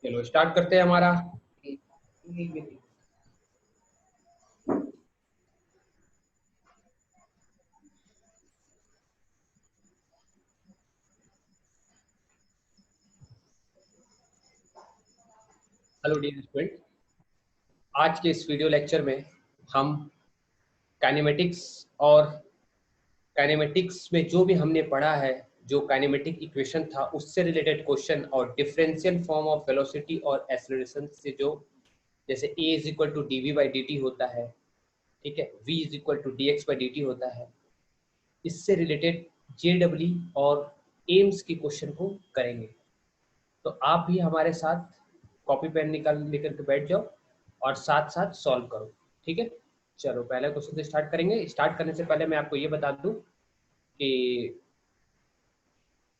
चलो स्टार्ट करते हैं हमारा। हेलो डियर स्टूडेंट, आज के इस वीडियो लेक्चर में हम काइनेमेटिक्स और काइनेमेटिक्स में जो भी हमने पढ़ा है, जो काइनेमेटिक इक्वेशन था उससे रिलेटेड क्वेश्चन और डिफरेंशियल फॉर्म ऑफ वेलोसिटी और एक्सेलरेशन से जो जैसे a is equal to D V by D T होता है, ठीक है, v is equal to D x by D T होता है, इससे रिलेटेड जे डब्ल्यू और एम्स के क्वेश्चन को करेंगे। तो आप भी हमारे साथ कॉपी पेन निकाल लेकर के बैठ जाओ और साथ साथ सॉल्व करो, ठीक है। चलो पहले क्वेश्चन से स्टार्ट करेंगे। स्टार्ट करने से पहले मैं आपको ये बता दूं कि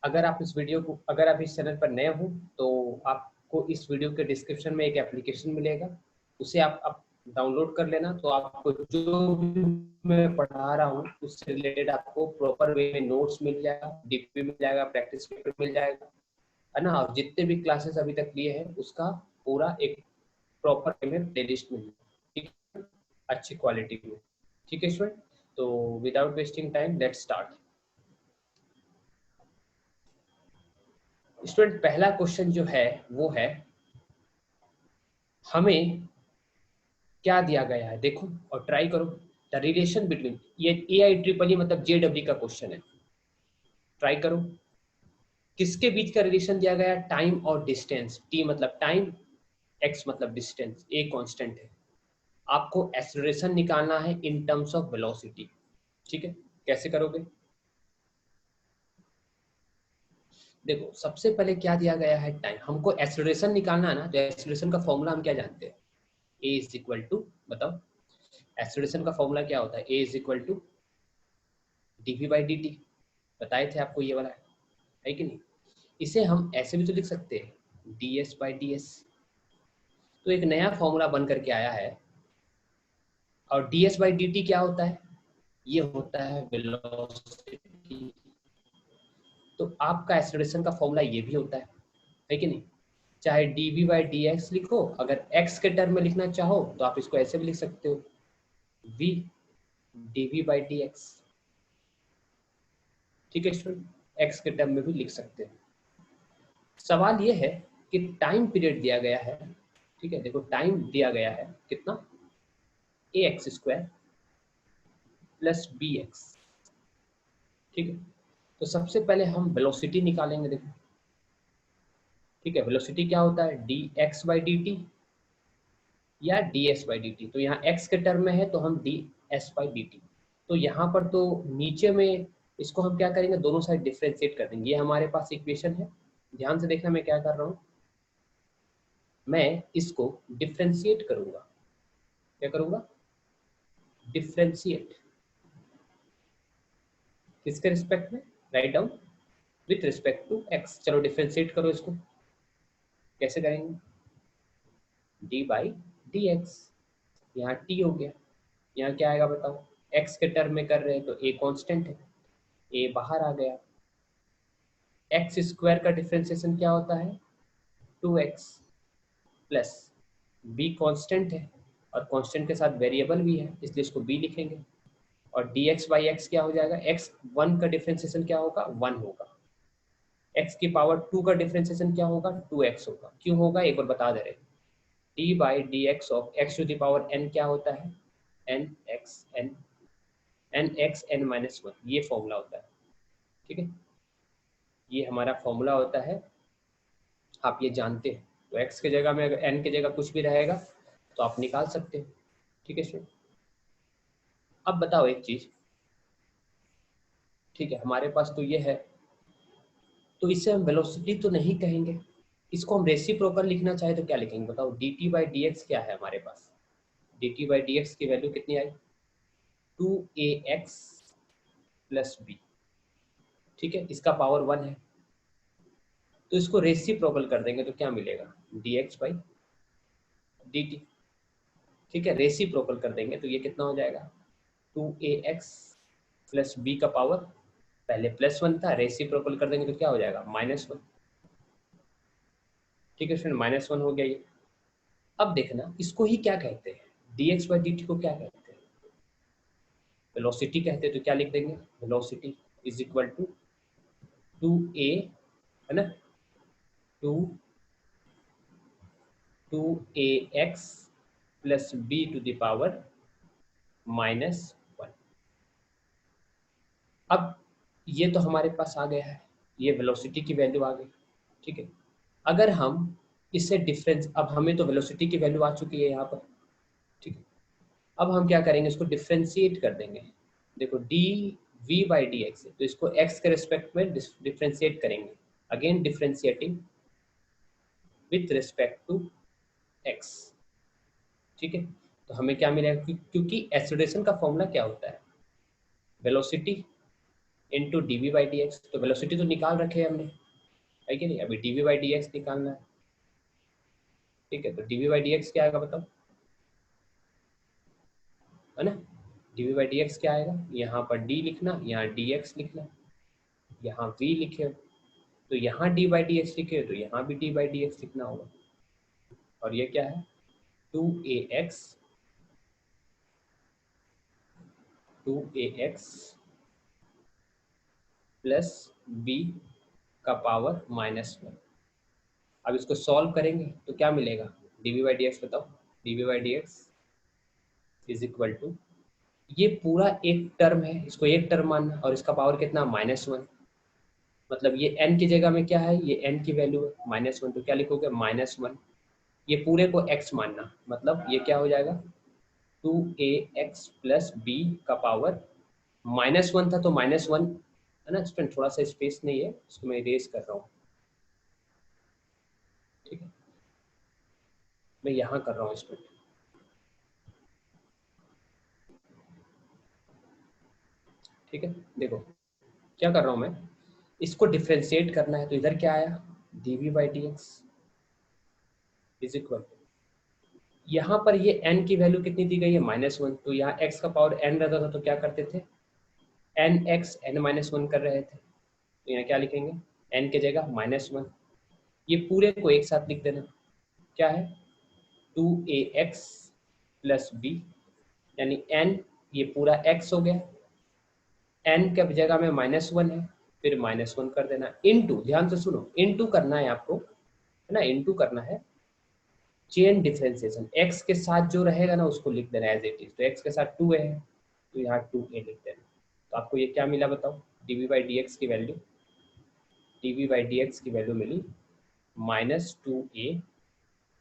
अगर आप इस चैनल पर नए हो तो आपको इस वीडियो के डिस्क्रिप्शन में एक एप्लीकेशन मिलेगा, उसे आप डाउनलोड कर लेना। तो आपको जो भी मैं पढ़ा रहा हूँ उससे रिलेटेड आपको प्रॉपर वे में नोट्स मिल जाएगा, डीपी मिल जाएगा, प्रैक्टिस पेपर मिल जाएगा, है ना। और जितने भी क्लासेस अभी तक लिए हैं उसका पूरा एक प्रॉपर में प्लेलिस्ट मिल जाएगा, ठीक है, अच्छी क्वालिटी में, ठीक है स्टूडेंट। तो without wasting time let's start. Student पहला क्वेश्चन जो है वो है, हमें क्या दिया गया है, देखो और ट्राई करो। द रिलेशन बिटवीन, ये ए आई ट्रिपल ई मतलब जे डब्ल्यू का क्वेश्चन है, ट्राई करो। किसके बीच का रिलेशन दिया गया है? टाइम और डिस्टेंस। टी मतलब टाइम, एक्स मतलब डिस्टेंस, ए कांस्टेंट है। आपको एक्सेलरेशन निकालना है इन टर्म्स ऑफ वेलोसिटी, ठीक है। कैसे करोगे? देखो सबसे पहले क्या दिया गया है? टाइम। हमको एक्सेलरेशन निकालना है ना, तो एक्सेलरेशन का फॉर्मूला हम क्या जानते हैं? ए इज इक्वल टू, बताओ एक्सेलरेशन का फॉर्मूला क्या होता है? A is equal to dv by D t, बताए थे आपको ये वाला, है कि नहीं। इसे हम ऐसे भी तो लिख सकते हैं, D s by D S. तो एक नया फॉर्मूला बन करके आया है। और D s by D T क्या होता है? ये होता है वेलोसिटी। तो आपका एक्सेलरेशन का फॉर्मूला ये भी होता है कि नहीं। चाहे D V by D X लिखो, अगर एक्स के टर्म में लिखना चाहो तो आप इसको ऐसे भी लिख सकते हो, V D V by D X, ठीक है स्टूडेंट, एक्स के टर्म में भी लिख सकते हैं। सवाल ये है कि टाइम पीरियड दिया गया है, ठीक है। देखो टाइम दिया गया है कितना, a x square plus b x, ठीक है। तो सबसे पहले हम वेलोसिटी निकालेंगे, देखो, ठीक है। वेलोसिटी क्या होता है? D x by D t या d s by D t. तो यहाँ एक्स के टर्म में है तो हम d s by D t. तो यहाँ पर तो नीचे में इसको हम क्या करेंगे, दोनों साइड डिफ्रेंशिएट कर देंगे। ये हमारे पास इक्वेशन है, ध्यान से देखना मैं क्या कर रहा हूँ। मैं इसको डिफ्रेंशिएट करूंगा, क्या करूंगा? डिफ्रेंशिएट। किसके रिस्पेक्ट में? Write down with respect to X. चलो डिफ्रेंशिएट करो इसको, कैसे करेंगे? डी बाई डी एक्स, यहाँ टी हो गया, यहाँ क्या आएगा बताओ? एक्स के टर्म में कर रहे हैं तो ए कांस्टेंट है, ए बाहर आ गया। एक्स स्क्वायर का डिफ्रेंसिएशन क्या होता है? 2x प्लस बी कांस्टेंट है और कांस्टेंट के साथ वेरिएबल भी है इसलिए इसको बी लिखेंगे। और डी एक्स बाई एक्स क्या हो जाएगा? एक्स वन का डिफ्रेंसिएशन क्या होगा? 1 होगा। एक्स की पावर 2 का डिफ्रेंसिएशन क्या होगा? 2x होगा। क्यों होगा एक बार बता दे रहे। D by D X of X to the power n क्या होता है? N X N minus one, ये फॉर्मूला होता है, ठीक है। ये हमारा फॉर्मूला होता है, आप ये जानते हैं। तो x के जगह में अगर n की जगह कुछ भी रहेगा तो आप निकाल सकते हैं, ठीक है स्टूडेंट। अब बताओ एक चीज, ठीक है, हमारे पास तो ये है, तो इसे हम वेलोसिटी तो नहीं कहेंगे, इसको हम रेसिप्रोकल लिखना चाहे तो क्या लिखेंगे बताओ? D t by D x क्या है हमारे पास? D t by D x की वैल्यू कितनी आई? 2ax प्लस बी, ठीक है, इसका पावर 1 है। तो इसको रेसिप्रोकल कर देंगे तो क्या मिलेगा? D x by D T, ठीक है। रेसिप्रोकल कर देंगे तो ये कितना हो जाएगा? 2ax प्लस बी का पावर, पहले +1 था, रेसिप्रोकल कर देंगे तो क्या हो जाएगा? -1। ठीक है स्टूडेंट, -1 हो गया ये। अब देखना इसको ही क्या कहते हैं, dx बाई dt को क्या कहते हैं, वेलोसिटी कहते हैं। तो क्या लिख देंगे, velocity is equal to 2a, है ना, 2ax plus b to the power -1। अब ये तो हमारे पास आ गया है, ये वेलोसिटी की वैल्यू आ गई। ठीक है, अगर हम इससे डिफरेंस, अब हमें तो वेलोसिटी की वैल्यू आ चुकी है यहाँ पर। ठीक है, अब हम क्या करेंगे, इसको डिफ्रेंशिएट कर देंगे। देखो D V by D X है, तो इसको एक्स के रिस्पेक्ट में डिफ्रेंशिएट करेंगे। Again differentiating with respect to X. ठीक है, तो हमें क्या मिलेगा, क्योंकि एक्सेलरेशन का फॉर्मूला क्या होता है, velocity into D V by D X. तो वेलोसिटी तो निकाल रखे हैं हमने, है कि नहीं, अभी डीवी बाई डी एक्स निकालना है। ठीक है, तो डीवी बाई डी एक्स क्या आएगा बताओ, है ना, डीवी बाई डी एक्स क्या आएगा, यहाँ पर डी लिखना, यहाँ डी एक्स लिखना, यहाँ वी लिखे हो तो यहाँ डी बाई डी एक्स लिखे हो तो यहाँ भी डी बाई डी एक्स लिखना होगा। और ये क्या है, 2ax 2ax प्लस बी का पावर -1। अब इसको सॉल्व करेंगे तो क्या मिलेगा, डीवी बाई डी एक्स बताओ, D V by D X is equal to, ये पूरा एक टर्म है, इसको एक टर्म मानना, और इसका पावर कितना, -1। मतलब ये n की जगह में क्या है, ये n की वैल्यू है -1, तो क्या लिखोगे, -1। ये पूरे को x मानना, मतलब ये क्या हो जाएगा, 2ax प्लस बी का पावर -1 था तो -1, है ना स्टूडेंट, थोड़ा सा स्पेस नहीं है, इसको मैं इरेज कर रहा हूँ। ठीक है, मैं यहाँ कर रहा हूँ स्टूडेंट। ठीक है, देखो क्या कर रहा हूँ मैं, इसको डिफ्रेंशिएट करना है, तो इधर क्या आया, dv by D X is equal, यहाँ पर ये n की वैल्यू कितनी दी गई है, -1, तो यहाँ x का पावर n रहता था तो क्या करते थे, nx n-1 कर रहे थे, तो यहाँ क्या लिखेंगे, n की जगह -1, ये पूरे को एक साथ लिख देना, क्या है, 2ax प्लस बी, यानी n ये पूरा x हो गया, n के जगह में -1 है, फिर -1 कर देना, इनटू, ध्यान से सुनो, इनटू करना है आपको, है ना, इनटू करना है, चेन डिफरेंशिएशन, x के साथ जो रहेगा ना उसको लिख देना एज इट इज, तो x के साथ 2a है तो यहाँ 2a लिख देना। तो आपको ये क्या मिला बताओ, dv बाई डी एक्स की value, dv by D x की वैल्यू मिली -2a।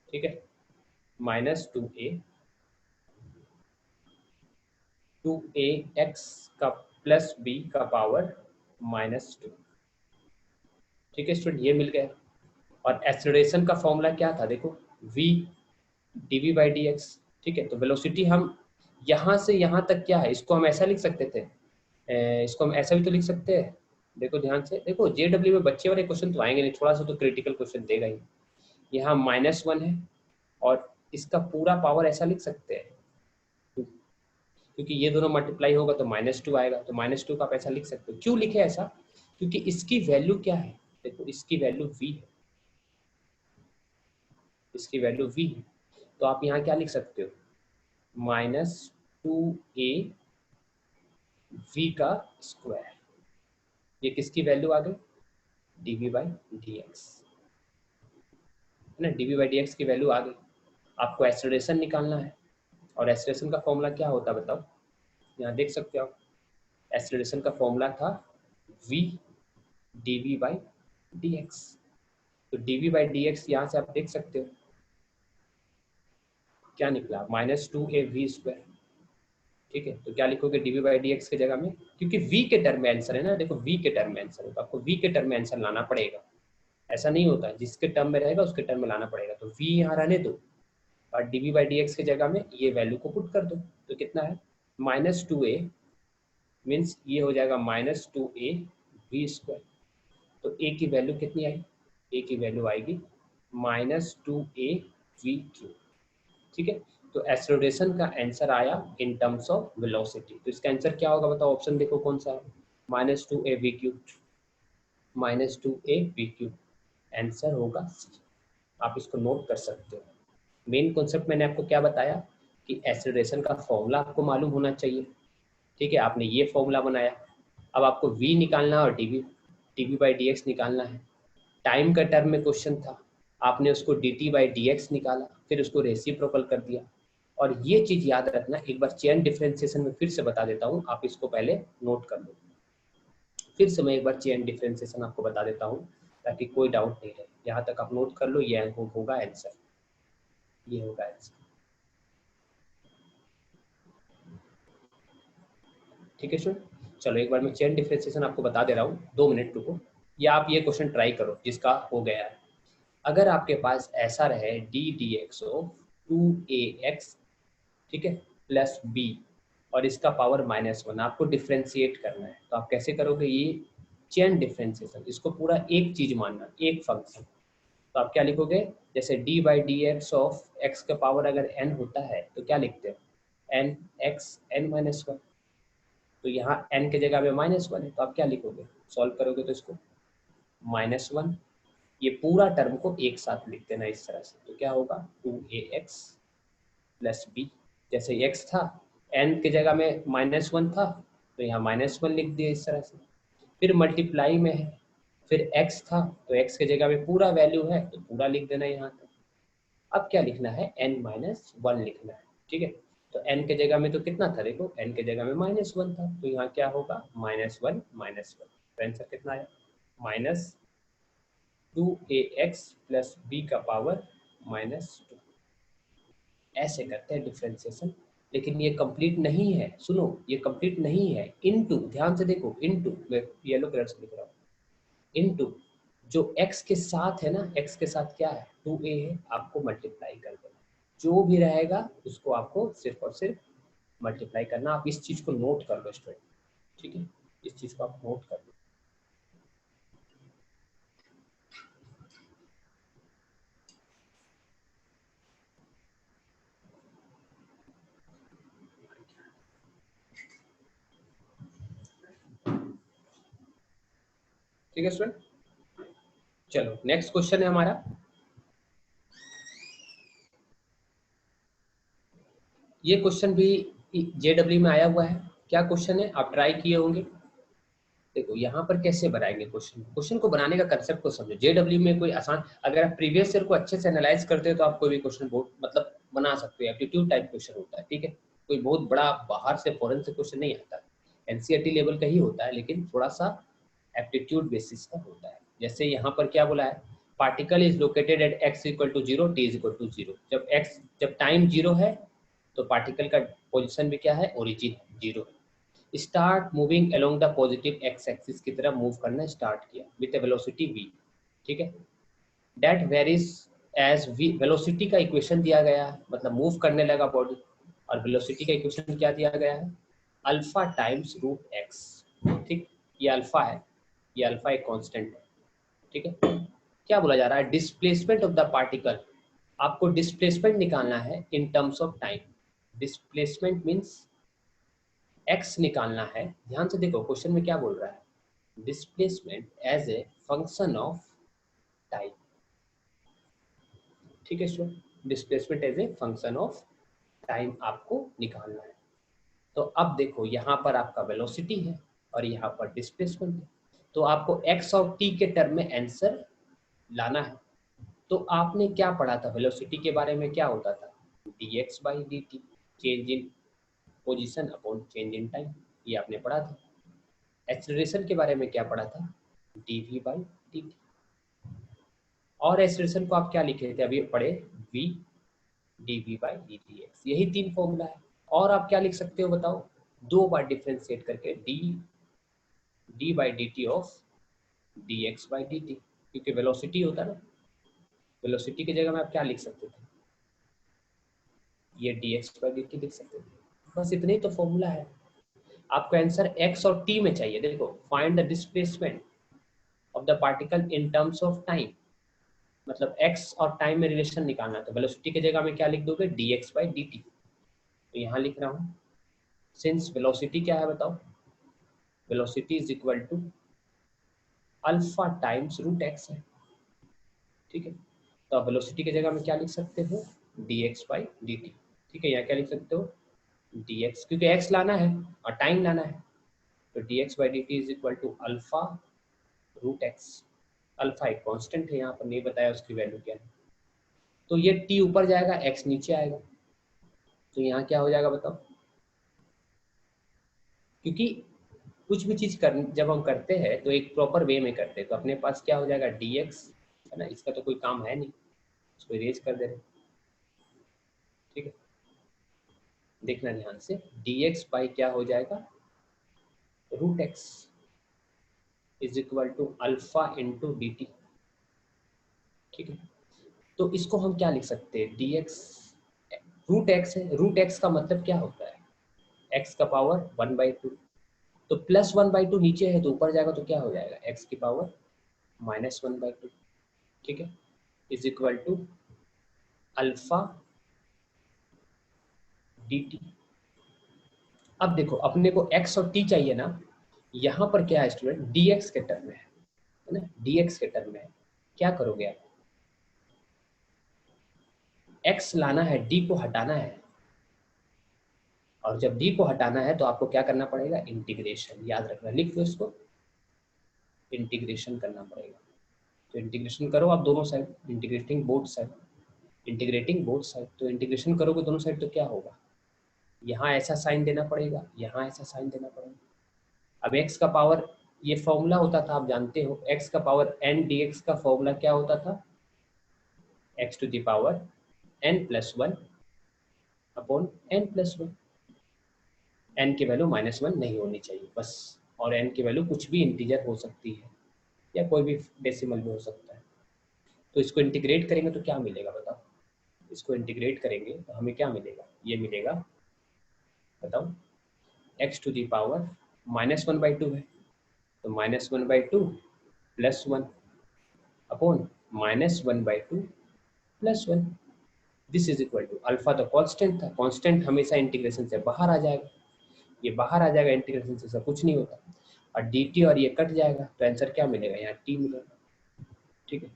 ठीक है, -2a 2ax का प्लस b का पावर -2। ठीक है स्टूडेंट, ये मिल गया। और एक्सेलरेशन का फॉर्मूला क्या था, देखो v dv by D X. ठीक है, तो वेलोसिटी हम यहाँ से यहाँ तक क्या है, इसको हम ऐसा लिख सकते थे, इसको हम ऐसा भी तो लिख सकते हैं। देखो ध्यान से, देखो जेडब्ल्यू में बच्चे वाले क्वेश्चन तो आएंगे नहीं, थोड़ा सा तो क्रिटिकल क्वेश्चन देगा ही। यहाँ -1 है और इसका पूरा पावर ऐसा लिख सकते हैं, क्योंकि ये दोनों मल्टीप्लाई होगा तो -2 आएगा, तो -2 का आप ऐसा लिख सकते हो। क्यों लिखे ऐसा, क्योंकि इसकी वैल्यू क्या है, देखो इसकी वैल्यू v है, इसकी वैल्यू v है, तो आप यहाँ क्या लिख सकते हो, -2a v का स्क्वायर, ये किसकी वैल्यू आ गई, dv बाई डी एक्स, है ना, dv बाई डी एक्स की वैल्यू आ गई। आपको एक्सेलरेशन निकालना है, और एक्सेलरेशन का फॉर्मूला क्या होता है बताओ, यहाँ देख सकते हो आप, एक्सेलरेशन का फॉर्मूला था v dv by D X. तो dv बाई डी एक्स यहाँ से आप देख सकते हो क्या निकला, -2a v²। ठीक है, तो क्या लिखोगे dv बाई डी एक्स की जगह में, क्योंकि v के टर्म में आंसर है ना, देखो v के टर्म में आंसर है, तो आपको v के टर्म में आंसर लाना पड़ेगा, ऐसा नहीं होता, जिसके टर्म में रहेगा उसके टर्म में लाना पड़ेगा। तो v यहाँ रहने दो और dv बाई डी एक्स की जगह में ये वैल्यू को पुट कर दो, तो कितना है, -2a मीन्स ये हो जाएगा -2a v²। तो a की वैल्यू कितनी आई, a की वैल्यू आएगी -2a v³। ठीक है, तो एक्सेलरेशन का आंसर आया इन टर्म्स ऑफ वेलोसिटी। तो इसका आंसर क्या होगा बताओ, ऑप्शन देखो कौन सा है, -2a v³, -2a v³, answer होगा C। आप इसको नोट कर सकते हो। मेन कॉन्सेप्ट मैंने आपको क्या बताया कि एक्सेलरेशन का फॉर्मूला आपको मालूम होना चाहिए। ठीक है, आपने ये फॉर्मूला बनाया, अब आपको v निकालना और dv बाई डी एक्स निकालना है। टाइम का टर्म में क्वेश्चन था, आपने उसको dt बाई डी एक्स निकाला, फिर उसको रेसिप्रोकल कर दिया। और ये चीज याद रखना, एक बार चेन डिफरेंशिएशन में फिर से बता देता हूँ, आप इसको पहले नोट कर लो। फिर से मैं एक बार चेन डिफरेंशिएशन आपको बता देता हूँ ताकि कोई डाउट नहीं रहे। यहाँ तक आप नोट कर लो, ये होगा आंसर, ये होगा आंसर। ठीक है सर, चलो एक बार मैं चेन डिफरेंशिएशन आपको बता दे रहा हूँ, 2 मिनट रुको, या आप ये क्वेश्चन ट्राई करो जिसका हो गया है। अगर आपके पास ऐसा रहे D D X of 2ax, ठीक है, प्लस बी, और इसका पावर -1, आपको डिफ्रेंशिएट करना है, तो आप कैसे करोगे? ये चेन डिफरेंशिएशन, इसको पूरा एक चीज मानना, एक फंक्शन। तो आप क्या लिखोगे? जैसे D by D X of x का पावर अगर n होता है तो क्या लिखते हैं? n x n-1। तो यहाँ n के जगह में -1 है, तो आप क्या लिखोगे? सॉल्व करोगे तो इसको -1, ये पूरा टर्म को एक साथ लिख देना इस तरह से, तो क्या होगा? 2ax plus B. जैसे x था, n के जगह में -1 था, तो यहाँ -1 लिख दिया इस तरह से। फिर मल्टीप्लाई में है, फिर x था, तो x के जगह में पूरा वैल्यू है तो पूरा लिख देना यहाँ तक। अब क्या लिखना है? n-1 लिखना है। ठीक है, तो n के जगह में तो कितना था? देखो n के जगह में -1 था, तो यहाँ क्या होगा? -1 -1। तो आंसर कितना आया? -2ax प्लस बी का पावर -2। ऐसे करते हैं डिफरेंशिएशन, लेकिन ये कंप्लीट नहीं है। सुनो, ये कंप्लीट नहीं है। इनटू, ध्यान से देखो, इनटू, मैं येलो कलर से लिख रहा हूँ, इनटू जो x के साथ है ना, x के साथ क्या है? 2a है, आपको मल्टीप्लाई कर देना। जो भी रहेगा उसको आपको सिर्फ और सिर्फ मल्टीप्लाई करना। आप इस चीज को नोट कर लो स्टूडेंट, ठीक है, इस चीज को आप नोट कर लो। ठीक है स्टूडेंट, चलो नेक्स्ट क्वेश्चन है हमारा। ये क्वेश्चन भी जेडब्ल्यू में आया हुआ है। क्या क्वेश्चन है, आप ट्राई किए होंगे। देखो यहाँ पर कैसे बनाएंगे क्वेश्चन, क्वेश्चन को बनाने का कंसेप्ट को समझो। जेडब्ल्यू में कोई आसान, अगर आप प्रीवियस ईयर को अच्छे से एनालाइज करते हो तो आप कोई भी क्वेश्चन बहुत मतलब बना सकते हो। एप्टीट्यूड टाइप क्वेश्चन होता है, ठीक है, कोई बहुत बड़ा बाहर से फॉरेन से क्वेश्चन नहीं आता। एनसीईआरटी लेवल का ही होता है, लेकिन थोड़ा सा एप्टीट्यूड बेसिस का होता है। जैसे यहाँ पर क्या बोला है? Particle is located at x equal to 0, t is equal to 0। जब टाइम 0 है तो पार्टिकल का पोजिशन भी क्या है? ओरिजिन 0 है। Start moving along the positive x axis की तरफ मूव करना स्टार्ट किया विद वेलोसिटी v। ठीक है, that varies as v। Velocity का इक्वेशन दिया गया है, मतलब मूव करने लगा बॉडी, और वेलोसिटी का इक्वेशन क्या दिया गया है? Alpha times root X. ठीक, ये अल्फा है, ये अल्फा एक कांस्टेंट है। ठीक है, क्या बोला जा रहा है? डिस्प्लेसमेंट ऑफ द पार्टिकल, आपको डिस्प्लेसमेंट निकालना है in terms of time. Displacement means x निकालना है। ध्यान से देखो क्वेश्चन में क्या बोल रहा है? Displacement as a function of time. ठीक है student, displacement as a function of time आपको निकालना है। तो अब देखो यहाँ पर आपका वेलोसिटी है और यहाँ पर डिस्प्लेसमेंट है, तो आपको x और t के टर्म में आंसर लाना है। तो आपने क्या पढ़ा था वेलोसिटी के बारे में? क्या होता था? dx by dt, change in position upon change in time, ये आपने पढ़ा था। एक्सेलरेशन के बारे में क्या पढ़ा था? dv by dt। और एक्सेलरेशन को आप क्या लिखे थे अभी पढ़े? v dv बाई dtx, यही 3 फॉर्मूला है। और आप क्या लिख सकते हो बताओ? 2 बार डिफ्रेंशिएट करके d by dt of dx by dt, क्योंकि वेलोसिटी होता है ना, वेलोसिटी की जगह में आप क्या लिख सकते थे? ये dx बाई dt लिख सकते थे। बस इतने ही तो फॉर्मूला है। आपको आंसर x और t में चाहिए। देखो, find the displacement of the particle in terms of time, मतलब x और टाइम में रिलेशन निकालना है। तो वेलोसिटी की जगह में क्या लिख दोगे? dx by dt। तो यहाँ लिख रहा हूँ, सिंस वेलोसिटी क्या है बताओ? Velocity is equal to alpha times root X है। ठीक है, तो आप वेलोसिटी की जगह में क्या लिख सकते हो, dx/dt। ठीक है, यहाँ क्या लिख सकते हो, dx, क्योंकि x लाना है और टाइम लाना है, तो dx/dt is equal to alpha root X. Alpha एक कांस्टेंट है, यहाँ पर नहीं बताया उसकी वैल्यू क्या है। तो ये t ऊपर जाएगा, x नीचे आएगा, तो यहाँ क्या हो जाएगा बताओ, क्योंकि कुछ भी चीज कर जब हम करते हैं तो एक प्रॉपर वे में करते हैं, तो अपने पास क्या हो जाएगा dx, है ना, इसका तो कोई काम है नहीं, इसको इरेज कर दे रहे। ठीक है, देखना ध्यान से, dx बाई क्या हो जाएगा, root X is equal to alpha into D T. ठीक है, तो इसको हम क्या लिख सकते हैं, dx रूट एक्स है, रूट एक्स का मतलब क्या होता है, x का पावर 1/2, तो +1/2 नीचे है तो ऊपर जाएगा तो क्या हो जाएगा, x की पावर -1/2। ठीक है, is equal to alpha D T. अब देखो अपने को x और t चाहिए ना, यहाँ पर क्या है स्टूडेंट, dx के टर्म में है ना, dx के टर्म में है, क्या करोगे आप, x लाना है, d को हटाना है, और जब d को हटाना है तो आपको क्या करना पड़ेगा, इंटीग्रेशन, याद रखना, लिख लो इसको, इंटीग्रेशन करना पड़ेगा। तो इंटीग्रेशन करो आप दोनों side, integrating both side, integrating both side, तो इंटीग्रेशन करोगे दोनों साइड तो क्या होगा, यहाँ ऐसा साइन देना पड़ेगा, यहाँ ऐसा साइन देना पड़ेगा। अब x का पावर, ये फॉर्मूला होता था आप जानते हो, x का पावर n dx का फॉर्मूला क्या होता था, x to the power n+1 upon n+1, n की वैल्यू -1 नहीं होनी चाहिए बस, और n की वैल्यू कुछ भी इंटीजर हो सकती है या कोई भी डेसिमल भी हो सकता है। तो इसको इंटीग्रेट करेंगे तो क्या मिलेगा बताओ, इसको इंटीग्रेट करेंगे तो हमें क्या मिलेगा, ये मिलेगा, बताओ, x टू द पावर -1/2 है, तो -1/2 +1 upon -1/2 +1, this is equal to, alpha तो कांस्टेंट था, कांस्टेंट हमेशा इंटीग्रेशन से बाहर आ जाएगा, ये बाहर आ जाएगा, इंटीग्रेशन से सब कुछ नहीं होता, और डी टी और ये कट जाएगा, तो आंसर क्या मिलेगा, यहाँ टी मिलेगा। ठीक है,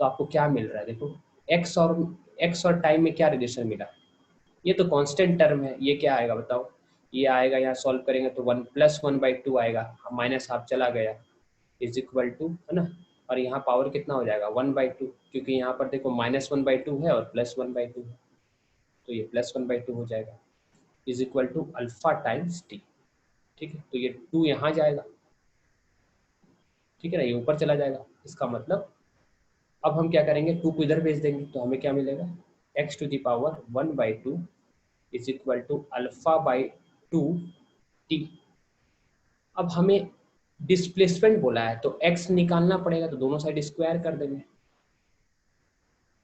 तो आपको क्या मिल रहा है, देखो एक्स और टाइम में क्या रिलेशन मिला, ये तो कांस्टेंट टर्म है, ये क्या आएगा बताओ, ये आएगा, यहाँ सॉल्व करेंगे तो 1+1/2 आएगा, माइनस हाफ चला गया, इज इक्वल टू, है ना, और यहाँ पावर कितना हो जाएगा 1/2, क्योंकि यहाँ पर देखो -1/2 है और +1/2 है, तो ये +1/2 हो जाएगा, is equal to alpha times T. ठीक है, तो ये 2 यहाँ जाएगा, ठीक है ना, ये ऊपर चला जाएगा, इसका मतलब अब हम क्या करेंगे, 2 को इधर भेज देंगे तो हमें क्या मिलेगा, x to the power 1/2 is equal to अल्फा/2 टी। अब हमें डिस्प्लेसमेंट बोला है तो x निकालना पड़ेगा, तो दोनों साइड स्क्वायर कर देंगे,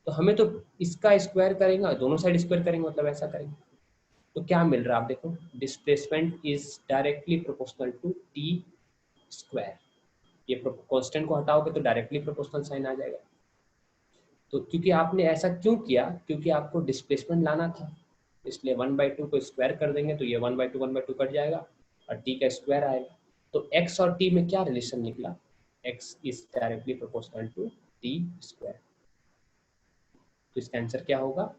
तो हमें तो इसका स्क्वायर करेंगे, दोनों साइड स्क्वायर करेंगे, मतलब ऐसा करेंगे, तो क्या मिल रहा है आप देखो, displacement is directly proportional to T square, ये कांस्टेंट को हटाओगे तो डायरेक्टली प्रोपोर्शनल साइन आ जाएगा। तो क्योंकि आपने ऐसा क्यों किया, क्योंकि आपको डिस्प्लेसमेंट लाना था, इसलिए 1/2 को स्क्वायर कर देंगे तो ये 1/2 कट जाएगा और टी का स्क्वायर आएगा, तो x और t में क्या रिलेशन निकला, x is directly proportional to T square, तो इसका आंसर क्या होगा,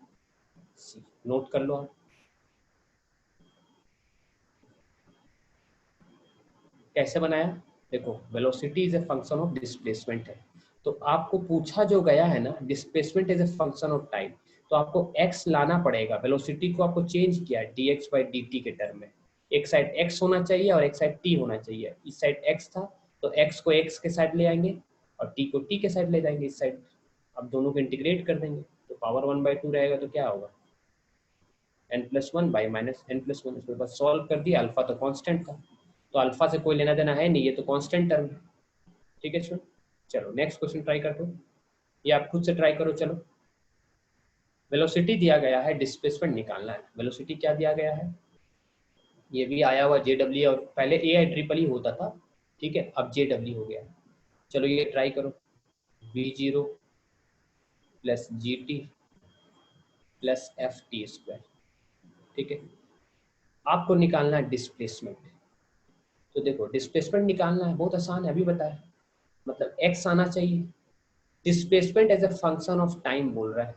सी। नोट कर लो आप, कैसे बनाया, देखो velocity is a function of displacement है, तो आपको पूछा जो गया है ना, displacement is a function of time, तो आपको x लाना पड़ेगा, वेलोसिटी को आपको चेंज किया है dx/dt के टर्म में, एक साइड x होना चाहिए और एक साइड t होना चाहिए, इस साइड x था तो x को x के साइड ले आएंगे और t को t के साइड ले जाएंगे इस साइड, अब दोनों को इंटीग्रेट कर देंगे तो पावर 1/2 रहेगा, तो क्या होगा n+1 बाई -n+1, इसके बाद सॉल्व कर दिया, अल्फा तो कांस्टेंट था, तो अल्फा से कोई लेना देना है नहीं, ये तो कांस्टेंट टर्म है। ठीक है स्टूडेंट, चलो नेक्स्ट क्वेश्चन ट्राई करते हो, ये आप खुद से ट्राई करो। चलो, वेलोसिटी दिया गया है, डिस्प्लेसमेंट निकालना है, वेलोसिटी क्या दिया गया है, ये भी आया हुआ JW, और पहले AI होता था, ठीक है, अब JW हो गया। चलो ये ट्राई करो, V0 + GT + FT², ठीक है, आपको निकालना है डिस्प्लेसमेंट। तो देखो डिस्प्लेसमेंट निकालना है, बहुत आसान है, अभी बताया, मतलब x आना चाहिए, displacement as a function of time बोल रहा है,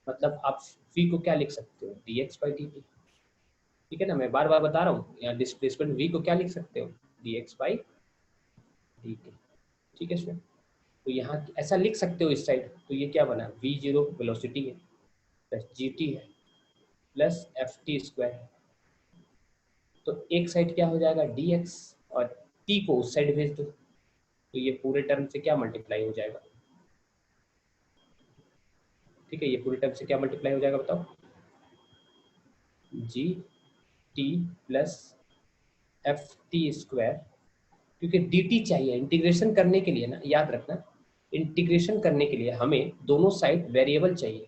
मतलब आप v को क्या लिख सकते हो, dx by dt। ठीक है ना, मैं बार बार बता रहा हूँ, यहाँ डिस्प्लेसमेंट v को क्या लिख सकते हो, dx by dt। ठीक है स्टूडेंट, तो यहाँ ऐसा लिख सकते हो इस साइड, तो ये क्या बना, v0 वेलोसिटी है प्लस gt है प्लस ft स्क्वायर है, तो एक साइड क्या हो जाएगा dx, और t को उस साइड भेज दो, तो ये पूरे टर्म से क्या मल्टीप्लाई हो जाएगा, ठीक है, ये पूरे टर्म से क्या मल्टीप्लाई हो जाएगा बताओ, G T plus F T square, क्योंकि डी टी चाहिए इंटीग्रेशन करने के लिए ना, याद रखना इंटीग्रेशन करने के लिए हमें दोनों साइड वेरिएबल चाहिए,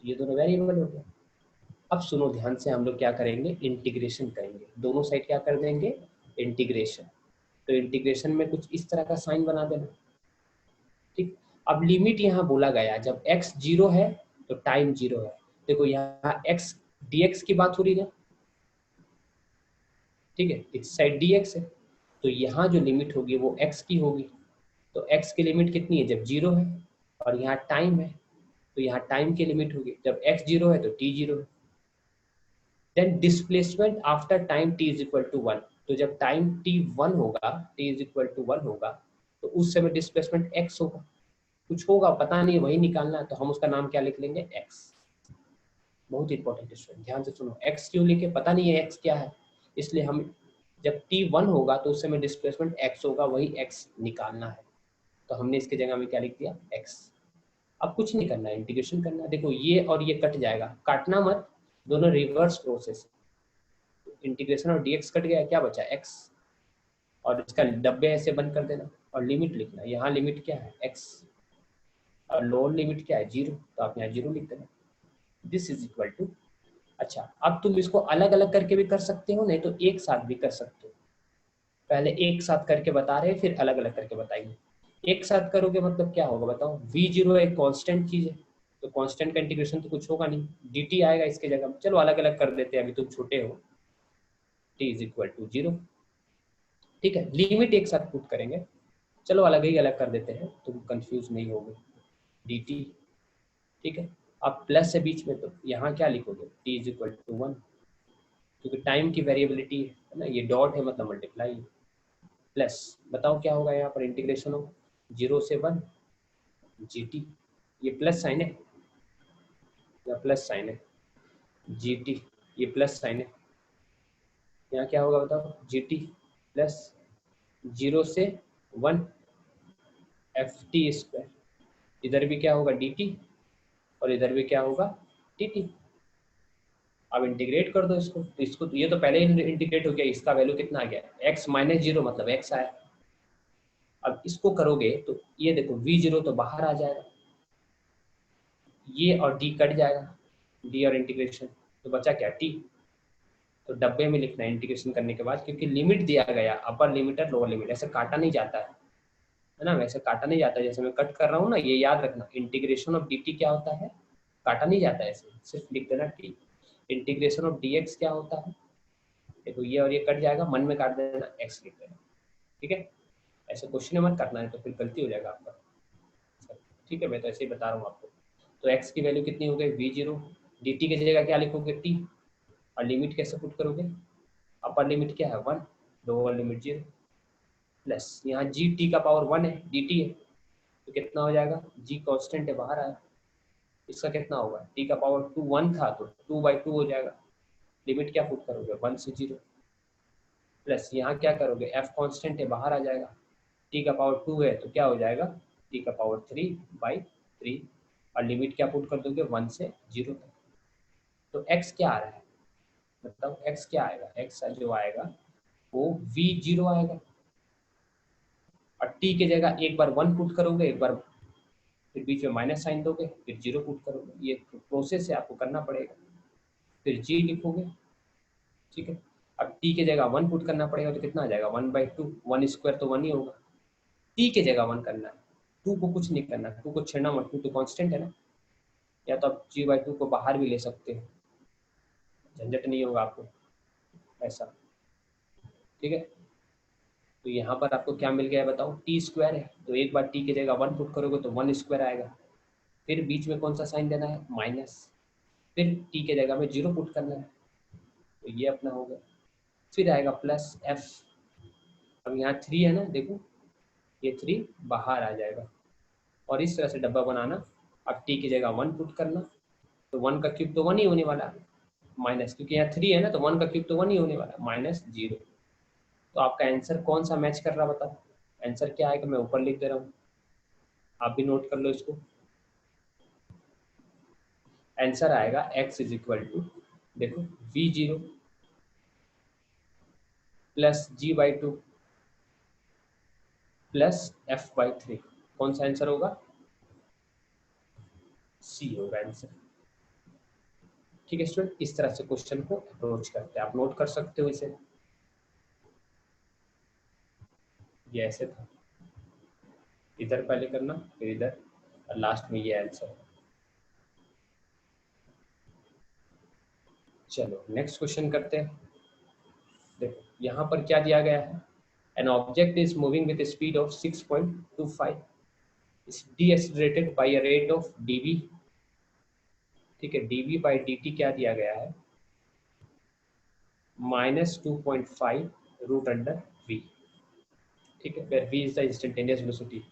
तो ये दोनों वेरिएबल हो गया। अब सुनो ध्यान से, हम लोग क्या करेंगे, इंटीग्रेशन करेंगे, दोनों साइड क्या कर देंगे, इंटीग्रेशन। तो इंटीग्रेशन में कुछ इस तरह का साइन बना देना, ठीक। अब लिमिट यहाँ बोला गया, जब x 0 है तो टाइम 0 है, देखो यहाँ x dx की बात हो रही है, ठीक है, इस साइड dx है, तो यहाँ जो लिमिट होगी वो x की होगी, तो x की लिमिट कितनी है, जब 0 है, और यहाँ टाइम है, तो यहाँ टाइम की लिमिट होगी, जब x 0 है तो t 0 है। Then displacement after time t is equal to 1, तो जब टाइम t 1 होगा, t इज इक्वल टू 1 होगा, तो उस समय डिस्प्लेसमेंट x होगा, कुछ होगा पता नहीं, वही निकालना है, तो हम उसका नाम क्या लिख लेंगे, x। बहुत इंपॉर्टेंट स्टूडेंट, ध्यान से सुनो, x क्यों लिखे, पता नहीं है x क्या है, इसलिए हम जब t 1 होगा तो उस समय डिस्प्लेसमेंट x होगा, वही x निकालना है, तो हमने इसके जगह में क्या लिख दिया, x। अब कुछ नहीं करना है, इंटीग्रेशन करना है, देखो ये और ये कट जाएगा, काटना मत, दोनों रिवर्स प्रोसेस, इंटीग्रेशन और dx कट गया, क्या बचा x, और इसका डब्बे ऐसे बंद कर देना, और लिमिट लिखना, यहाँ लिमिट क्या है x, और लोअर लिमिट क्या है 0, तो आप यहाँ 0 लिख देना, दिस इज इक्वल टू। अच्छा, अब तुम इसको अलग अलग करके भी कर सकते हो, नहीं तो एक साथ भी कर सकते हो, पहले एक साथ करके बता रहे हैं, फिर अलग अलग करके बताएंगे। एक साथ करोगे मतलब क्या होगा बताओ, v0 एक कांस्टेंट चीज है, तो कांस्टेंट का इंटीग्रेशन तो कुछ होगा नहीं, dt आएगा इसके जगह में, चलो अलग अलग कर देते हैं, अभी तुम छोटे हो, t इज इक्वल टू 0, ठीक है, लिमिट एक साथ पुट करेंगे, चलो अलग ही अलग कर देते हैं, तुम कंफ्यूज नहीं होगे, dt, ठीक है। अब प्लस है बीच में, तो यहाँ क्या लिखोगे, t इज इक्वल टू 1, क्योंकि टाइम की वेरिएबिलिटी है ना, ये डॉट है मतलब मल्टीप्लाई, प्लस बताओ क्या होगा यहाँ पर, इंटीग्रेशन हो 0 से 1 gt, ये प्लस साइन है या प्लस साइन है, gt, ये प्लस साइन है, यहाँ क्या होगा बताओ, gt प्लस 0 से 1 एफ टी स्क्वायर, इधर भी क्या होगा dt, और इधर भी क्या होगा dt। अब इंटीग्रेट कर दो इसको, तो इसको ये तो पहले इंटीग्रेट हो गया, इसका वैल्यू कितना आ गया, x माइनस 0 मतलब x आया। अब इसको करोगे तो ये देखो v0 तो बाहर आ जाएगा, ये और d कट जाएगा, d और इंटीग्रेशन, तो बचा क्या t, तो डब्बे में लिखना है इंटीग्रेशन करने के बाद, क्योंकि लिमिट दिया गया, अपर लिमिट और लोअर लिमिट, ऐसे काटा नहीं जाता है ना, वैसे काटा नहीं जाता, जैसे मैं कट कर रहा हूँ ना, ये याद रखना, इंटीग्रेशन ऑफ dt क्या होता है, काटा नहीं जाता है, ऐसे सिर्फ लिख देना t। इंटीग्रेशन ऑफ dx क्या होता है, देखो ये और ये कट जाएगा, मन में काट देना, x लिख देना, ठीक है, ऐसे क्वेश्चन मत करना है, तो फिर गलती हो जाएगा आपका, ठीक है, मैं तो ऐसे ही बता रहा हूँ आपको। तो x की वैल्यू कितनी हो गई, v0, dt की जगह क्या लिखोगे t, और लिमिट कैसे पुट करोगे, अपर लिमिट क्या है 1, लोअर लिमिट 0, प्लस यहाँ जी टी का पावर 1 है, डी टी है, तो कितना हो जाएगा, जी कांस्टेंट है बाहर आया, इसका कितना होगा, टी का पावर 2 1 था तो 2/2 हो जाएगा, लिमिट क्या पुट करोगे 1 से 0, प्लस यहाँ क्या करोगे, एफ कांस्टेंट है बाहर आ जाएगा, टी का पावर 2 है तो क्या हो जाएगा, टी का पावर 3/3, और लिमिट क्या पुट कर दोगे 1 से 0 तक। तो x क्या आ रहा है, मतलब x क्या आएगा, x जो आएगा वो v0 आएगा, और t की जगह एक बार 1 पुट करोगे, एक बार फिर बीच में माइनस साइन दोगे, फिर 0 पुट करोगे, ये प्रोसेस है, आपको करना पड़ेगा, फिर g लिखोगे, ठीक है। अब t की जगह 1 पुट करना पड़ेगा, तो कितना आ जाएगा 1/2, 1 स्क्वायर तो 1 ही होगा, t की जगह 1 करना है, 2 को कुछ नहीं करना, 2 को छेड़ना मत, 2 तो कांस्टेंट है ना, या तो आप g/2 को बाहर भी ले सकते हो, झंझट नहीं होगा आपको ऐसा, ठीक है। तो यहाँ पर आपको क्या मिल गया बताओ, टी स्क्वायर है, तो एक बार टी की जगह 1 पुट करोगे तो 1 स्क्वायर आएगा। फिर बीच में कौन सा साइन देना है, माइनस, फिर टी के जगह में 0 पुट करना है, तो ये अपना हो गया। फिर आएगा प्लस एफ, अब यहाँ 3 है ना, देखो ये 3 बाहर आ जाएगा, और इस तरह से डब्बा बनाना। अब टी की जगह 1 पुट करना, तो 1 का क्यूब तो 1 ही होने वाला है, माइनस, क्योंकि यहाँ 3 है ना, तो 1 का क्यूब तो 1 ही होने वाला है, माइनस 0। तो आपका आंसर कौन सा मैच कर रहा बताओ, आंसर क्या आएगा, मैं ऊपर लिख दे रहा हूँ, आप भी नोट कर लो इसको। आंसर आएगा x इज इक्वल टू, देखो v0 plus g/2 plus f/3। कौन सा आंसर होगा, सी होगा आंसर। ठीक है स्टूडेंट, इस तरह से क्वेश्चन को अप्रोच करते हैं, आप नोट कर सकते हो इसे। ये ऐसे था, इधर पहले करना, फिर इधर, और लास्ट में ये आंसर। चलो नेक्स्ट क्वेश्चन करते हैं। देखो यहाँ पर क्या दिया गया है, an object is moving with speed of 6.25, is decelerated by a rate of dv। ठीक है, dv/dt क्या दिया गया है, -2.5 √v। ठीक है, where v is the instantaneous velocity,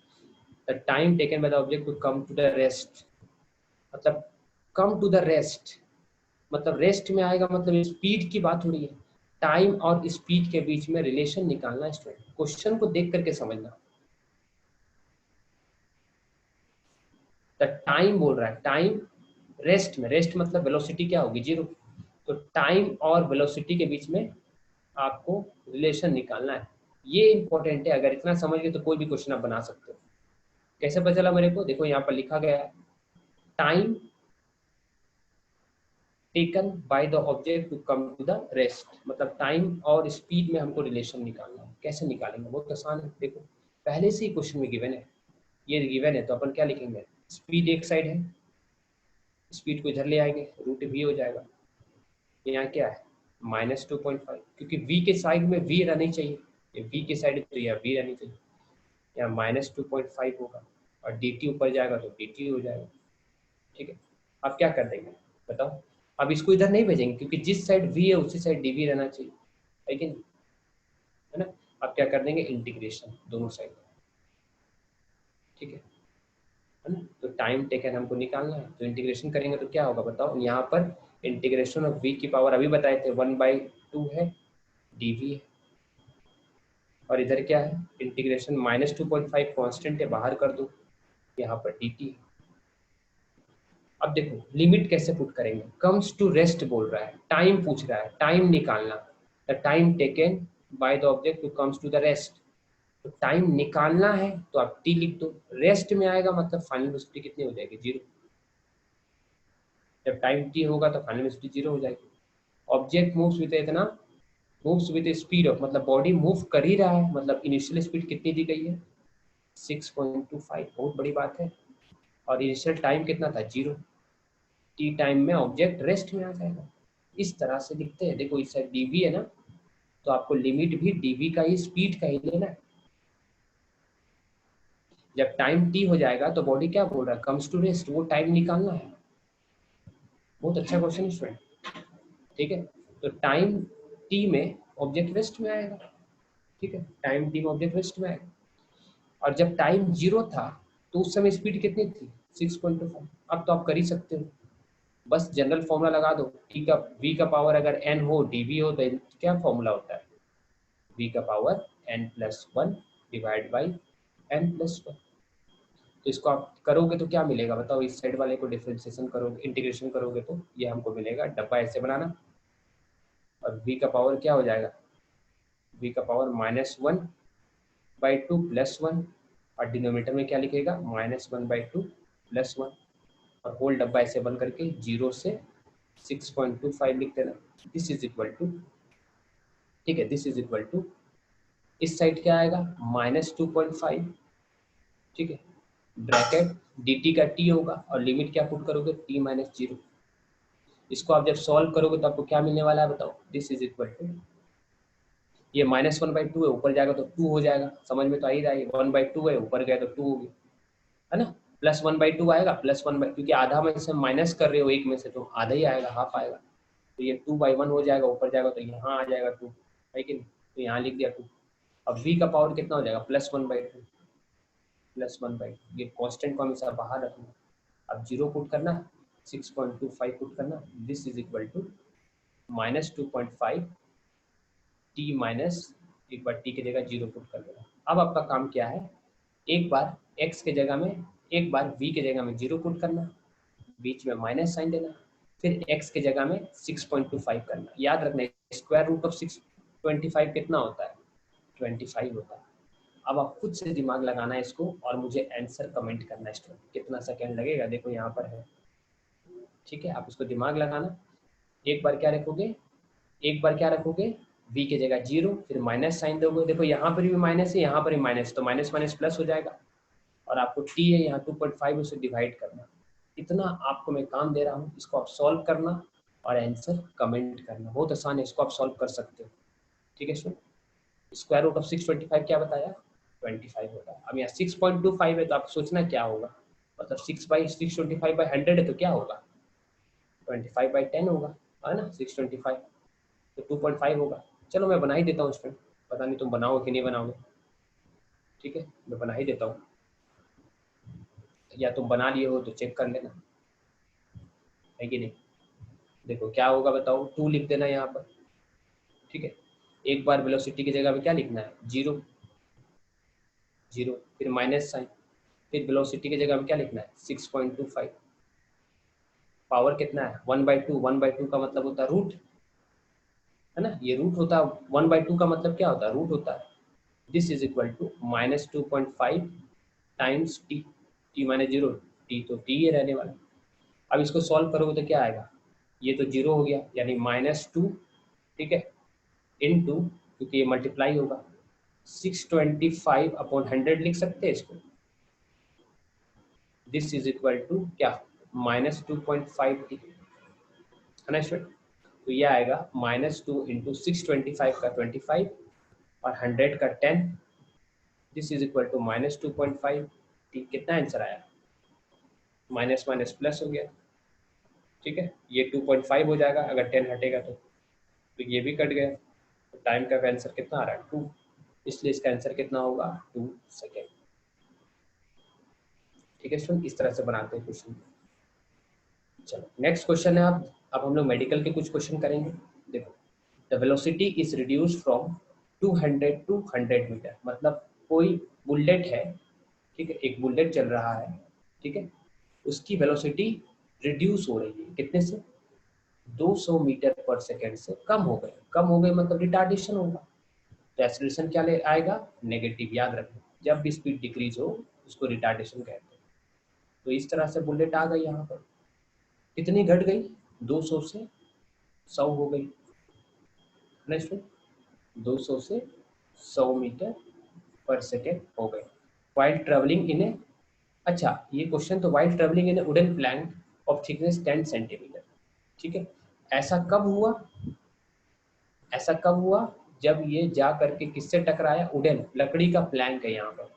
the time taken by the object to come to the rest, मतलब come to the rest मतलब रेस्ट में आएगा, मतलब स्पीड की बात हो रही है, टाइम और स्पीड के बीच में रिलेशन निकालना है स्टूडेंट, क्वेश्चन को देख करके समझना। द टाइम बोल रहा है, टाइम रेस्ट में, रेस्ट मतलब वेलोसिटी क्या होगी, 0, तो टाइम और वेलोसिटी के बीच में आपको रिलेशन निकालना है, ये इंपॉर्टेंट है। अगर इतना समझ गए तो कोई भी क्वेश्चन आप बना सकते हो। कैसे पता चला मेरे को, देखो यहाँ पर लिखा गया है, time taken by the object to come to the rest, मतलब टाइम और स्पीड में हमको रिलेशन निकालना है। कैसे निकालेंगे, बहुत आसान है। देखो पहले से ही क्वेश्चन में गिवन है, ये गिवन है, तो अपन क्या लिखेंगे, स्पीड एक साइड है, स्पीड को इधर ले आएंगे, रूट वी हो जाएगा। यहाँ क्या है, -2.5, क्योंकि v के साइड में v रहनी चाहिए, ये v के साइड तो यहाँ v रहनी चाहिए, यहाँ -2.5 होगा, और dt ऊपर जाएगा तो dt हो जाएगा। ठीक है, अब क्या कर देंगे बताओ, अब इसको इधर नहीं भेजेंगे, क्योंकि जिस साइड v है उसी साइड dv रहना चाहिए, है कि नहीं, है ना। अब क्या कर देंगे, इंटीग्रेशन दोनों साइड। ठीक है ना, तो टाइम टेकन हमको निकालना है, तो इंटीग्रेशन करेंगे तो क्या होगा बताओ, यहाँ पर इंटीग्रेशन ऑफ v की पावर अभी बताए थे 1/2 है, dv है, और इधर क्या है, इंटीग्रेशन -2.5 कांस्टेंट है, बाहर कर दो, यहाँ पर dt है। अब देखो लिमिट कैसे पुट करेंगे, कम्स टू रेस्ट बोल रहा है, टाइम पूछ रहा है, टाइम निकालना, the time taken by the object to comes to the rest, तो टाइम निकालना है तो आप टी लिख दो, रेस्ट में आएगा मतलब फाइनल वेलोसिटी कितनी हो जाएगी, 0। जब टाइम टी होगा तो फाइनल वेलोसिटी 0 हो जाएगी। ऑब्जेक्ट मूव्स विद इतना, मूव्स विद स्पीड ऑफ, मतलब बॉडी मूव कर ही रहा है, मतलब इनिशियल स्पीड कितनी दी गई है, 6.25, बहुत बड़ी बात है, और इनिशियल टाइम कितना था, 0। टी टाइम में ऑब्जेक्ट रेस्ट में आ जाएगा, इस तरह से लिखते हैं। देखो इस साइड dv है ना, तो आपको लिमिट भी dv का ही, स्पीड का ही लेना है। जब टाइम t हो जाएगा तो बॉडी क्या बोल रहा है, कम्स टू रेस्ट, वो टाइम निकालना है। बहुत अच्छा क्वेश्चन है स्टूडेंट। ठीक है, तो टाइम t में ऑब्जेक्ट रेस्ट में आएगा। ठीक है, टाइम t में ऑब्जेक्ट रेस्ट में आएगा, और जब टाइम 0 था तो उस समय स्पीड कितनी थी, 6.25। अब तो आप कर ही सकते हो, बस जनरल फॉर्मूला लगा दो, टी का v का पावर अगर n हो, dv हो, तो क्या फॉर्मूला होता है, v का power n+1 divide by n+1। तो इसको आप करोगे तो क्या मिलेगा बताओ, इस साइड वाले को डिफरेंशिएशन करोगे, इंटीग्रेशन करोगे तो ये हमको मिलेगा, डब्बा ऐसे बनाना, और v का पावर क्या हो जाएगा, v का पावर -1/2 +1, और डिनोमिनेटर में क्या लिखेगा, -1/2 +1, और होल डब्बा ऐसे बन करके 0 से 6.25 लिख देना। दिस इज इक्वल टू, ठीक है, दिस इज इक्वल टू, इस साइड क्या आएगा, -2.5। ठीक है, ब्रैकेट dt का t होगा, और लिमिट क्या पुट करोगे, t-0। इसको आप जब सॉल्व करोगे तो आपको क्या मिलने वाला है बताओ, दिस इज इक्वल टू ये -1/2 है, ऊपर जाएगा तो 2 हो जाएगा, समझ में तो आ ही रहा है। 1/2 है, ऊपर गया तो 2 हो गया, है ना। +1/2 आएगा, क्योंकि आधा में से माइनस कर रहे हो एक में से, तो आधा ही आएगा, हाफ आएगा। तो ये 2/1 हो जाएगा, ऊपर जाएगा तो यहाँ आ जाएगा 2, है कि नहीं। तो यहाँ लिख दिया 2। अब v का पावर कितना हो जाएगा, +1/2, ये कांस्टेंट को हमेशा बाहर रखना। अब 0 पुट करना, 6.25 पुट करना, this is equal to -2.5 t minus, एक बार t की जगह 0 पुट कर देना। अब आपका काम क्या है, एक बार x के जगह में, एक बार v के जगह में 0 पुट करना, बीच में माइनस साइन देना, फिर x के जगह में 6.25 करना। याद रखना स्क्वायर रूट ऑफ 625 कितना होता है, 25 होता है। अब आप खुद से दिमाग लगाना है इसको और मुझे आंसर कमेंट करना है। स्टूडेंट कितना सेकंड लगेगा, देखो यहाँ पर है, ठीक है। आप इसको दिमाग लगाना। एक बार क्या रखोगे, एक बार क्या रखोगे, v की जगह 0, फिर माइनस साइन दोगे। देखो यहाँ पर भी माइनस है, यहाँ पर भी माइनस, तो माइनस माइनस प्लस हो जाएगा। और आपको t है यहाँ 2.5, उसे डिवाइड करना। इतना आपको मैं काम दे रहा हूँ, इसको आप सॉल्व करना और आंसर कमेंट करना। बहुत आसान है, इसको आप सॉल्व कर सकते हो, ठीक है। सो स्क्वायर रूट ऑफ 625 क्या बताया, 25 होता है। अब यहाँ 6.25 है, तो आप सोचना क्या होगा, मतलब 6/625/100 है, तो क्या होगा, 25/10 होगा, है ना। 625 तो 2.5 होगा। चलो मैं बना ही देता हूँ स्टूडेंट, पता नहीं तुम बनाओगे कि नहीं बनाओगे, ठीक है, मैं बना ही देता हूँ, या तुम बना लिए हो तो चेक कर लेना, है कि नहीं। देखो क्या होगा बताओ, 2 लिख देना यहाँ पर, ठीक है। एक बार वेलोसिटी की जगह में क्या लिखना है, 0, फिर माइनस साइन, फिर वेलोसिटी की जगह में क्या लिखना है, 6.25। पावर कितना है, 1/2, 1/2 का मतलब होता है रूट, है ना। ये रूट होता है, 1/2 का मतलब क्या होता है, रूट होता है। This is equal to -2.5 times T, T minus 0, T तो टी ही रहने वाला। अब इसको सॉल्व करोगे तो क्या आएगा, ये तो 0 हो गया, यानी -2, ठीक है, इनटू, क्योंकि ये मल्टीप्लाई होगा, 625/100 लिख सकते हैं इसको। दिस इज इक्वल टू क्या, -2.5 टी, है ना स्टूडेंट। तो ये आएगा -2 इंटू 625 का 25 और 100 का 10, this is equal to -2.5 T. कितना आंसर आया, माइनस माइनस प्लस हो गया, ठीक है। ये 2.5 हो जाएगा अगर 10 हटेगा तो ये भी कट गया, तो टाइम का आंसर कितना आ रहा है, 2। इसलिए इसका आंसर कितना होगा, 2 सेकेंड, ठीक है स्टूडेंट। इस तरह से बनाते हैं क्वेश्चन। चलो नेक्स्ट क्वेश्चन है, आप अब हम लोग मेडिकल के कुछ क्वेश्चन करेंगे। देखो, the velocity is reduce from 200 to 100 metre, मतलब कोई बुलेट है, ठीक है, एक बुलेट चल रहा है, ठीक है, उसकी वेलोसिटी रिड्यूस हो रही है, कितने से, 200 मीटर पर सेकेंड से कम हो गई। कम हो गई मतलब रिटार्डेशन होगा, तो एक्सीलरेशन क्या ले आएगा, नेगेटिव। याद रखना, जब भी स्पीड डिक्रीज हो उसको रिटार्डेशन कहते हैं। तो इस तरह से बुलेट आ गई, यहाँ पर कितनी घट गई, 200 से 100 हो गई, नेक्स्ट 200 से 100 मीटर पर सेकेंड हो गए। वाइल ट्रेवलिंग इन ए, अच्छा ये क्वेश्चन तो while travelling in A wooden plank of thickness 10 centimetre, ठीक है। ऐसा कब हुआ, ऐसा कब हुआ, जब ये जा करके किससे टकराया, वुडन, लकड़ी का प्लैंक है यहाँ पर,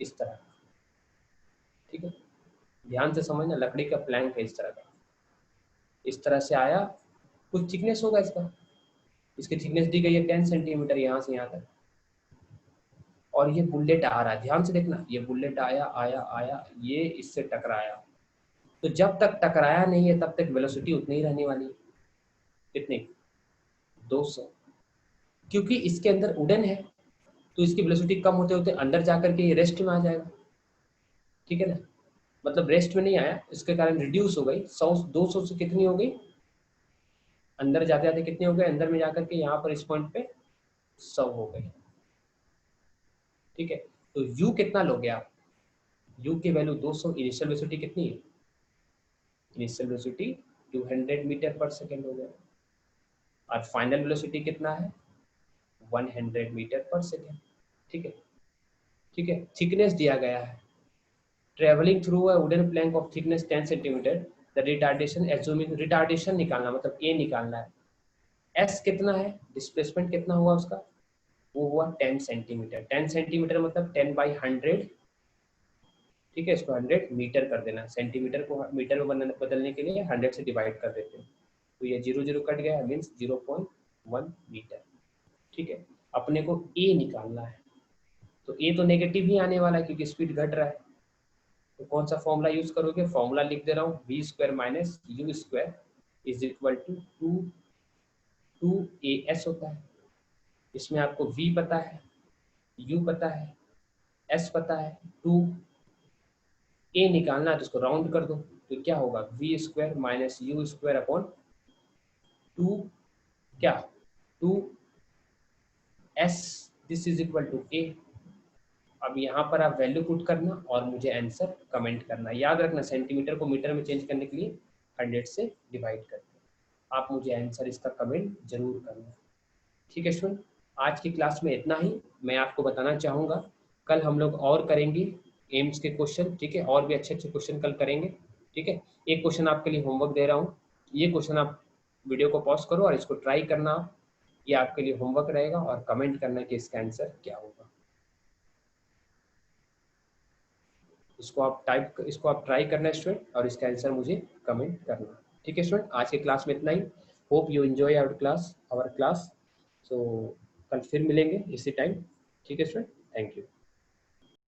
इस तरह, ठीक है। ध्यान से समझना, लकड़ी का प्लैंक है इस तरह का, इस तरह से आया, कुछ थिकनेस होगा इसका, इसकी थिकनेस दी गई है 10 सेंटीमीटर यहाँ से यहाँ तक, और ये बुलेट आ रहा है, ध्यान से देखना, ये बुलेट आया आया आया, ये इससे टकराया। तो जब तक टकराया नहीं है तब तक वेलोसिटी उतनी ही रहने वाली है, कितनी, 200, क्योंकि इसके अंदर वुडन है तो इसकी वेलोसिटी कम होते होते अंदर जाकर के ये रेस्ट में आ जाएगा, ठीक है ना। मतलब रेस्ट में नहीं आया, इसके कारण रिड्यूस हो गई, 100 200 से कितनी हो गई, अंदर जाते जाते कितनी हो गई, अंदर में जाकर के यहाँ पर इस पॉइंट पे 100 हो गई, ठीक है। तो u कितना लोगे आप, u की वैल्यू 200, इनिशियल वेलोसिटी कितनी है, इनिशियल वेलोसिटी 200 मीटर पर सेकेंड हो गया, और फाइनल वेलोसिटी कितना है, 100 मीटर पर सेकेंड, ठीक है, ठीक है। थिकनेस दिया गया है, travelling through a wooden plank of thickness 10 centimetre, the retardation assuming, retardation निकालना मतलब a निकालना है, s कितना है, डिस्प्लेसमेंट कितना हुआ उसका, वो हुआ 10 सेंटीमीटर। 10 सेंटीमीटर मतलब 10/100, ठीक है। इसको 100 मीटर कर देना, सेंटीमीटर को मीटर में बदलने के लिए 100 से डिवाइड कर देते हैं, तो ये 0 0 कट गया, मीन्स 0.1 मीटर, ठीक है। अपने को ए निकालना है, तो ए तो नेगेटिव ही आने वाला है क्योंकि स्पीड घट रहा है। तो कौन सा फॉर्मूला यूज करोगे? फॉर्मूला लिख दे रहा हूँ, v square minus u square is equal to 2as होता है। इसमें आपको v पता है, u पता है, s पता है, 2a निकालना है, तो इसको राउंड कर दो, तो क्या होगा? v square minus u square upon 2 क्या 2s, this is equal to a। अब यहाँ पर आप वैल्यू पुट करना और मुझे आंसर कमेंट करना। याद रखना सेंटीमीटर को मीटर में चेंज करने के लिए 100 से डिवाइड करना। आप मुझे आंसर इसका कमेंट जरूर करना, ठीक है स्टूडेंट। आज की क्लास में इतना ही। मैं आपको बताना चाहूँगा कल हम लोग और करेंगे एम्स के क्वेश्चन, ठीक है, और भी अच्छे अच्छे क्वेश्चन कल करेंगे, ठीक है। एक क्वेश्चन आपके लिए होमवर्क दे रहा हूँ, ये क्वेश्चन आप वीडियो को पॉज करो और इसको ट्राई करना। ये आपके लिए होमवर्क रहेगा और कमेंट करना कि इसका आंसर क्या होगा। इसको आप ट्राई करना स्टूडेंट और इसका आंसर मुझे कमेंट करना, ठीक है स्टूडेंट। आज के क्लास में इतना ही। Hope you enjoy our class. So कल फिर मिलेंगे इसी टाइम, ठीक है स्टूडेंट। Thank you.